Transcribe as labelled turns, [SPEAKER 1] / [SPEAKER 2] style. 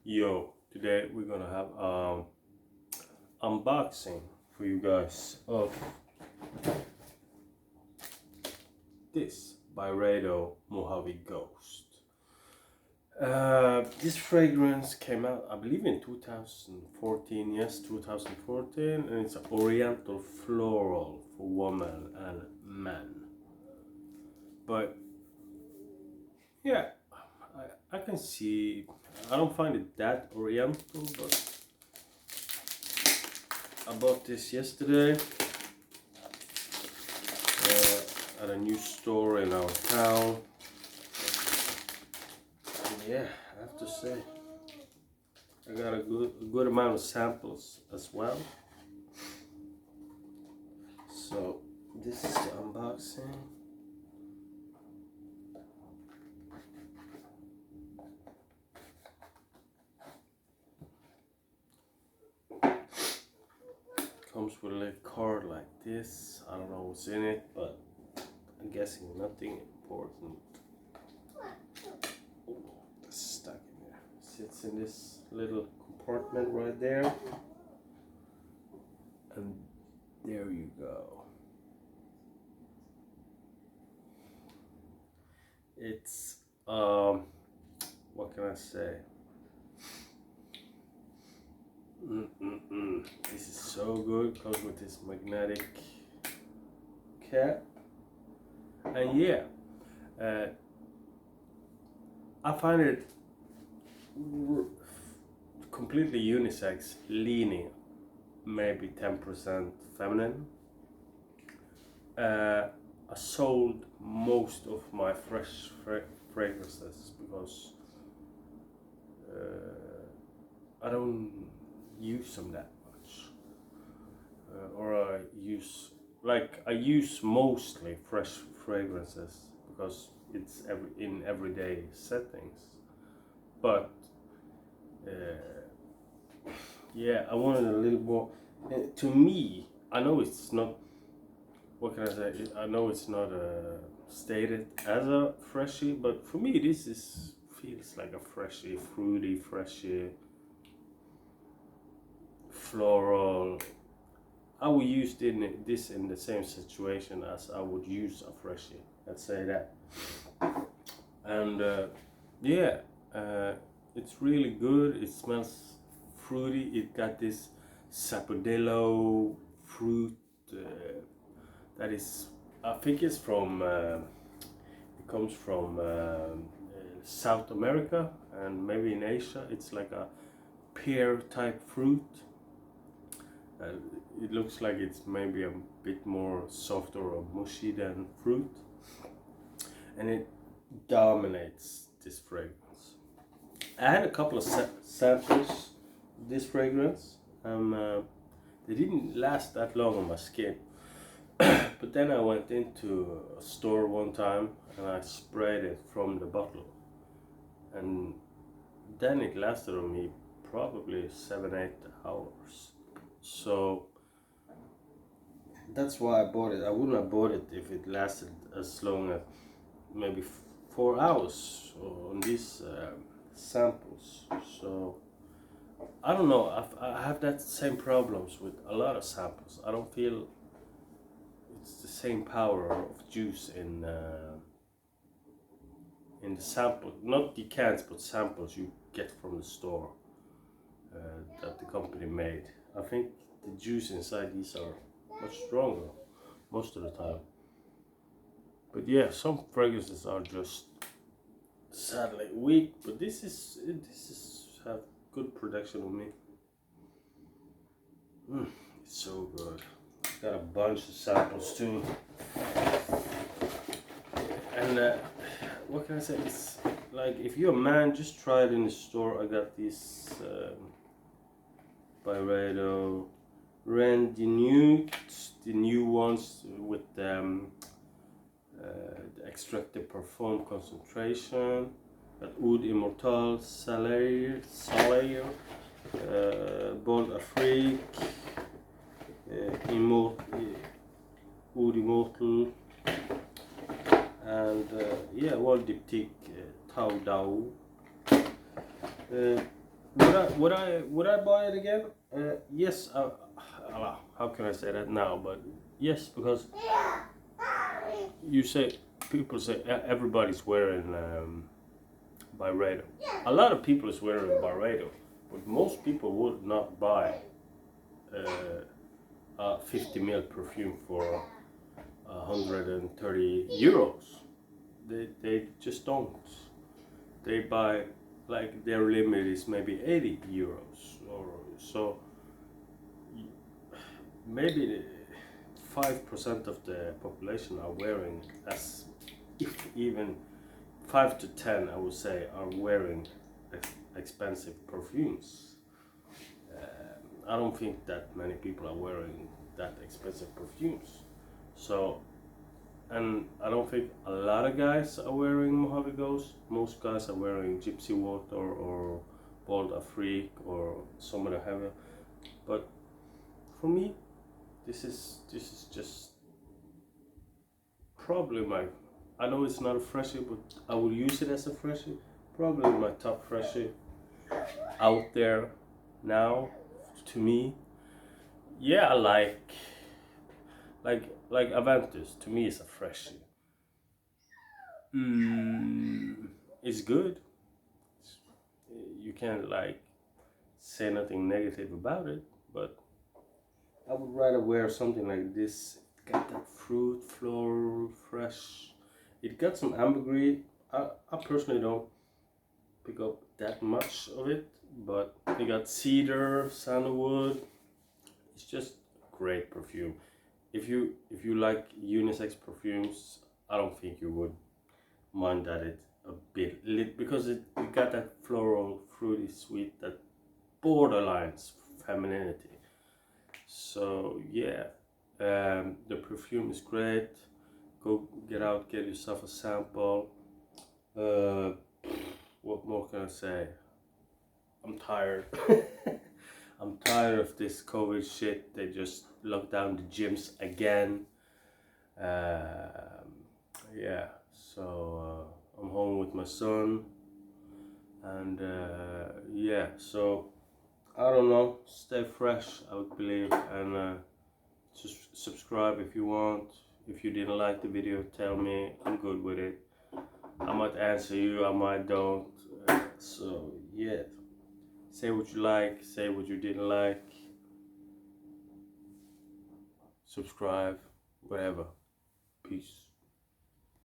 [SPEAKER 1] Yo, today we're gonna have unboxing for you guys of this Byredo Mojave Ghost. This fragrance came out, I believe, in 2014. Yes, 2014, and it's an Oriental floral for woman and man. But yeah, I can see. I don't find it that Oriental, but I bought this yesterday at a new store in our town. And yeah, I have to say, I got a good amount of samples as well. So this is the unboxing. Comes with a little card like this. I don't know what's in it, but I'm guessing nothing important. It's stuck in there. Sits in this little compartment right there. And there you go. It's what can I say? This is so good. Comes with this magnetic cap, and yeah, I find it completely unisex, leaning maybe 10% feminine. I sold most of my fresh fragrances because I don't use them that much, or I use mostly fresh fragrances because it's in everyday settings. But yeah, I wanted a little more. To me, I know it's not. What can I say? I know it's not stated as a freshie, but for me, this feels like a freshie, fruity, freshie, floral. I would use this in the same situation as I would use a freshie. Let's say that. And yeah, it's really good. It smells fruity. It got this sapodillo fruit that is, I think it's from. It comes from South America and maybe in Asia. It's like a pear type fruit. It looks like it's maybe a bit more soft or mushy than fruit, and it dominates this fragrance. I had a couple of samples of this fragrance. They didn't last that long on my skin, but then I went into a store one time and I sprayed it from the bottle, and then it lasted on me probably 7-8 hours. So that's why I bought it. I wouldn't have bought it if it lasted as long as maybe 4 hours on these samples. So I don't know. I have that same problems with a lot of samples. I don't feel it's the same power of juice in the sample, not decants, but samples you get from the store that the company made. I think the juice inside these are much stronger most of the time. But yeah, some fragrances are just sadly weak. But this is have good production on me. It's so good. Got a bunch of samples too. And what can I say? It's like if you're a man, just try it in the store. I got these Byredo Rendenute, the new ones with the extracted parfum concentration. Got Oud Immortal, Salaire, Bold Afrique, Oud Immortal, and yeah, World Diptyque Tau Dao. would I buy it again? Yes. How can I say that now? But yes, because you say people say everybody's wearing Byredo. A lot of people is wearing Byredo, but most people would not buy a 50 ml perfume for 130 euros. They just don't. They buy, like, their limit is maybe 80 euros or so. Maybe 5% of the population are wearing, as if even 5 to 10, I would say, are wearing expensive perfumes. I don't think that many people are wearing that expensive perfumes. So, and I don't think a lot of guys are wearing Mojave Ghost. Most guys are wearing Gypsy Water or Bold Afrique or some of the heavy. But for me, this is just probably my. I know it's not a freshie, but I will use it as a freshie. Probably my top freshie out there now. To me, yeah, I like Aventus. To me, it's a freshie. It's good. You can't like say nothing negative about it, but I would rather wear something like this. It got that fruit, floral, fresh. It got some ambergris. I personally don't pick up that much of it, but it got cedar, sandalwood. It's just great perfume. If you like unisex perfumes, I don't think you would mind that it a bit because it got that floral, fruity, sweet, that borderlines femininity. So yeah, the perfume is great. Go get out, get yourself a sample. What more can I say? I'm tired. I'm tired of this COVID shit. They just locked down the gyms again. Yeah, so I'm home with my son, and yeah, so I don't know. Stay fresh, I would believe, and subscribe if you want. If you didn't like the video, tell me. I'm good with it. I might answer you, I might don't. So yeah, say what you like, say what you didn't like, subscribe, whatever. Peace.